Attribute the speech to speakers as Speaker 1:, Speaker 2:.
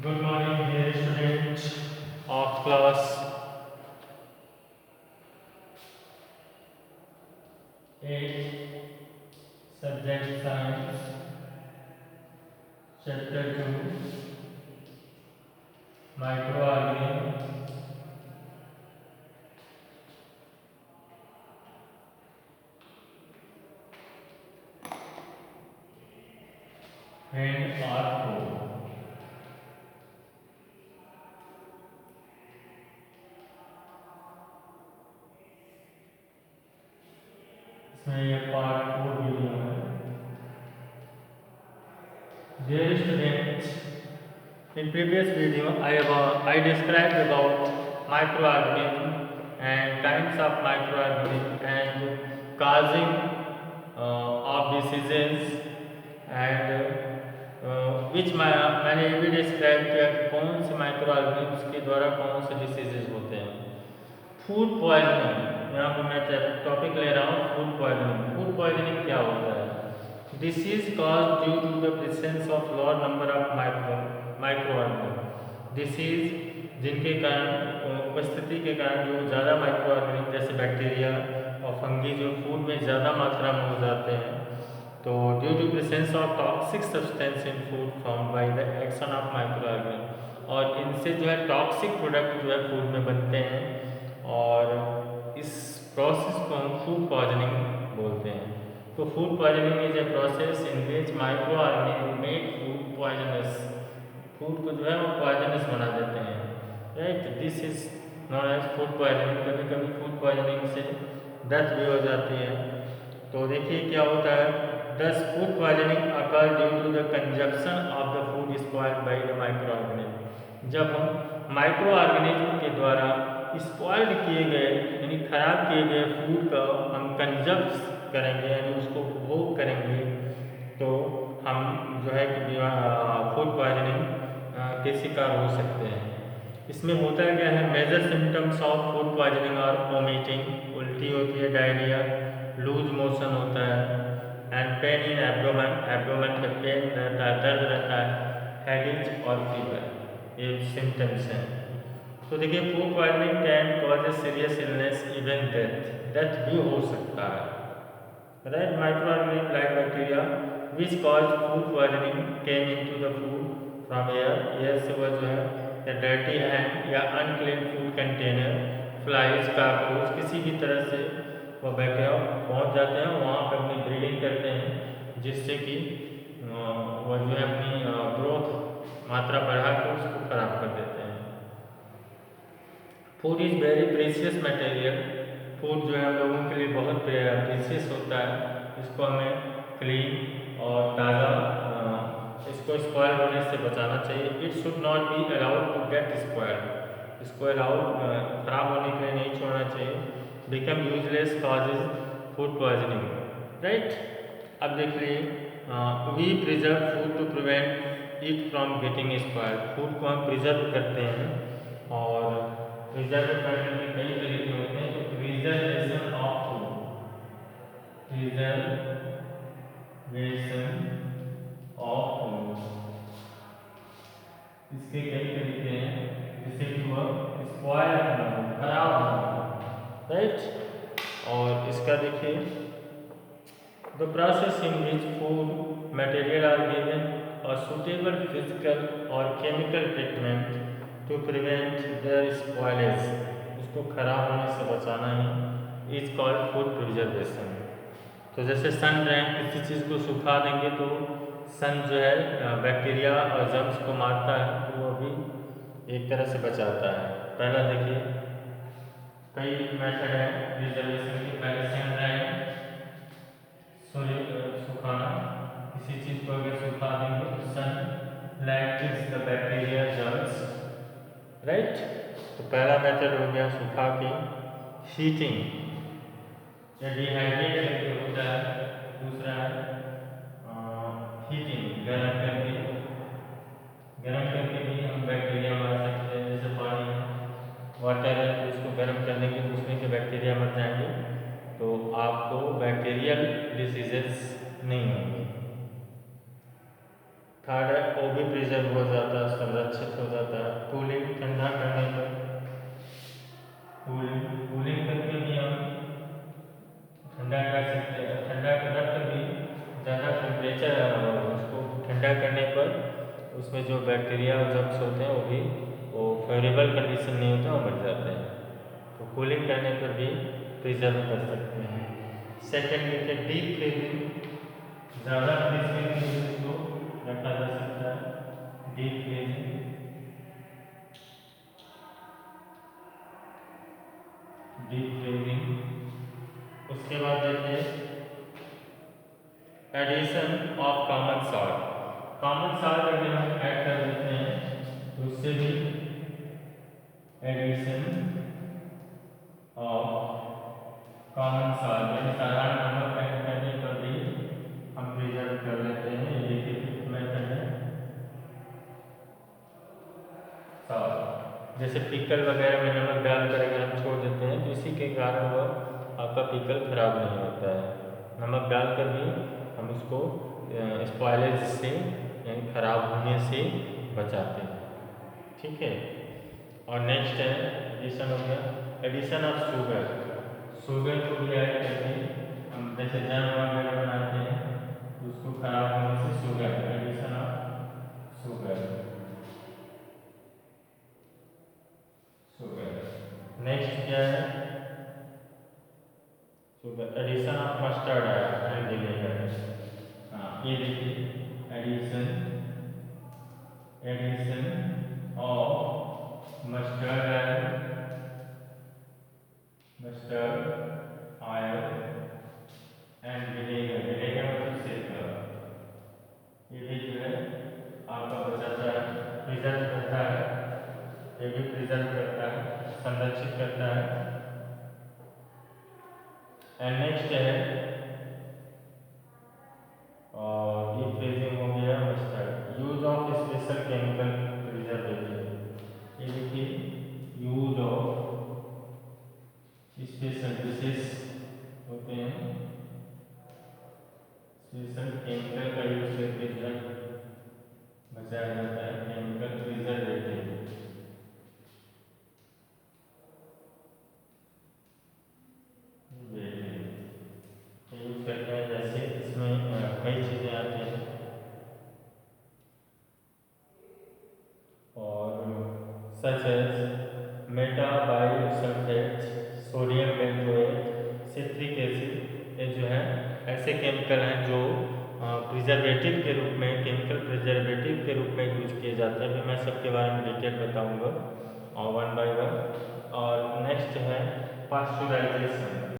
Speaker 1: Good morning, dear students of class 8, subject science, chapter 2, microorganism, and R4. इसमें ये part 4 video है. Dear students, in previous video I described about microorganism and kinds of microorganism and causing of diseases and मैंने ये भी describe किया कि कौन से माइक्रो ऑर्गेनिम्स के द्वारा कौन से डिसीजेज होते हैं. फूड पॉइजनिंग, यहाँ पर मैं टॉपिक ले रहा हूँ फूड पॉइजनिंग. फूड पॉइजनिंग क्या होता है? Disease caused due to the presence of large number of microorganism. Disease जिनके कारण उपस्थिति के कारण जो ज़्यादा माइक्रो ऑर्गेनिम जैसे बैक्टीरिया और फंगी जो फूड में ज़्यादा मात्रा में हो जाते हैं, तो due to presence of toxic substance in food found by the action of microorganism, और इनसे जो है टॉक्सिक प्रोडक्ट जो है फूड में बनते हैं, और इस प्रोसेस को हम फूड पॉइजनिंग बोलते हैं. तो food poisoning is a process in which microorganism make food poisonous. Food को जो है वो पॉइजनस बना देते हैं. Right, this is known as food poisoning. कभी कभी फूड पॉइजनिंग से डेथ भी हो जाती है. तो देखिए क्या होता है. Thus, food poisoning occurs due to the consumption of the food spoiled by the microorganism. जब हम माइक्रो ऑर्गेनिज्म के द्वारा स्पॉइल्ड किए गए यानी खराब किए गए फूड का हम कंजप्ट करेंगे यानी उसको उपभोग करेंगे, तो हम जो है कि फूड पॉइजनिंग के शिकार हो सकते हैं. इसमें होता क्या है? Major symptoms of food poisoning और वोमिटिंग, उल्टी होती है, डायरिया, लूज मोशन होता है, and pain in abdomen, abdomen में पेन रहता है, दर्द रहता है, हेडेक और फीवर, ये सिम्टम्स हैं. तो देखिए food poisoning can cause a serious illness, even death भी हो सकता है. Right, microorganism like bacteria which cause food poisoning came into the food from air से वह जो है डर्टी हैंड या unclean food container, flies, cockroach, किसी भी तरह से वो बैक्टीरिया पहुंच जाते हैं, वहाँ पर अपनी ब्रीडिंग करते हैं, जिससे कि वो जो है अपनी ग्रोथ मात्रा बढ़ा कर उसको खराब कर देते हैं. Food is very precious material. Food जो है हम लोगों के लिए बहुत प्रीशियस होता है. इसको हमें क्लीन और ताज़ा इसको स्पॉइल होने से बचाना चाहिए. It should not be allowed to get spoiled. इसको अलाउड खराब होने के लिए नहीं छोड़ना चाहिए. Become useless causes food poisoning. Right, अब देख लीजिए we preserve food to prevent it from getting spoiled. Food को हम प्रिजर्व करते हैं, और प्रिजर्व करने के कई तरीके होते हैं. तो preservation of food, preservation of food, इसके कई तरीके हैं जिससे कि वह स्पॉइल खराब हो. राइट, और इसका देखिए the process in which food material are given और सुटेबल फिजिकल और chemical treatment to prevent their spoilage. उसको खराब होने से बचाना ही इज कॉल्ड फूड प्रिजर्वेशन. तो जैसे सन रैन, किसी चीज़ को सुखा देंगे तो सन जो है बैक्टीरिया और जर्म्स को मारता है, तो वो भी एक तरह से बचाता है. पहला देखिए कई मेथड है प्रिजर्वेशन के. पहले सन रैन, सुखाना, किसी चीज़ को अगर सुखा देंगे तो सन लैक्टिक्स द बैक्टीरिया जर्म्स. राइट, तो पहला मेथड हो गया सुखा के. हीटिंग, डिहाइड्रेट करके होता है. दूसरा है हीटिंग, गर्म करके भी हम बैक्टीरिया मार सकते हैं. जैसे पानी वाटर है तो उसको गर्म कर देंगे तो उसमें के बैक्टीरिया मर जाएंगे, तो आपको बैक्टीरियल डिसीजेस नहीं होंगे. थर्ड है वो भी प्रिजर्व हो जाता है, संरक्षित हो जाता है। कूलिंग, ठंडा करने पर कूलिंग करके भी हम ठंडा कर सकते हैं। ठंडा कर कर भी ज़्यादा टेम्परेचर उसको ठंडा करने पर उसमें जो बैक्टीरिया और जर्म्स होते हैं वो फेवरेबल कंडीशन नहीं होता, वो मर जाते हैं। तो कूलिंग करने पर भी प्रिजर्व कर सकते हैं। सेकेंड देखिए डीप फ्रीजिंग, ज़्यादा फ्रीज करके भी इसको रखा जा सकता है। Deep freezing, deep freezing. उसके बाद देखिए addition of common salt. Common salt अगर हम ऐड कर देते हैं तो उससे भी एडिशन ऑफ कॉमन सॉल्ट यानी साधारण नमक ऐड करने पर भी हम प्रिजर्व कर लेते हैं। ये देखिए मेथड है सॉल्ट। जैसे पिकल वगैरह में नमक डालकर अगर हम छोड़ देते हैं तो इसी के कारण वो आपका पिकल खराब नहीं होता है। नमक डालकर भी हम उसको स्पॉयलेज से यानी खराब होने से बचाते हैं। ठीक है। और नेक्स्ट है एडिशन हो गया एडिशन ऑफ शुगर। शुगर को भी ऐड करके हम जैसे जैम वगैरह बनाते हैं तो उसको खराब होने से sugar, addition of sugar, sugar. Next क्या है sugar, addition of mustard and vinegar. हाँ ये देखिए addition of mustard oil and vinegar. Vinegar मतलब सिरका। ये भी जो है आपका बचाता है, प्रिजर्व करता है। ये भी प्रिजर्व करता है, संरक्षित करता है। एंड नेक्स्ट है और ये फ्रीजिंग हो गया mustard. Use of special chemical preservative. ये देखिए यूज ऑफ स्पेशल विशेष होते हैं, स्पेशल केमिकल का यूज करके बचाया जाता है, केमिकल प्रिजर्वेटिव। यूज करते हैं जैसे इसमें कई चीज़ें आती हैं और such as metabisulphite, sodium benzoate, citric acid. ये जो है ऐसे केमिकल हैं जो प्रिजर्वेटिव के रूप में, केमिकल प्रिजर्वेटिव के रूप में यूज किए जाते हैं। अभी मैं सबके बारे में डिटेल बताऊंगा और वन बाय वन। और नेक्स्ट है पास्चुराइजेशन।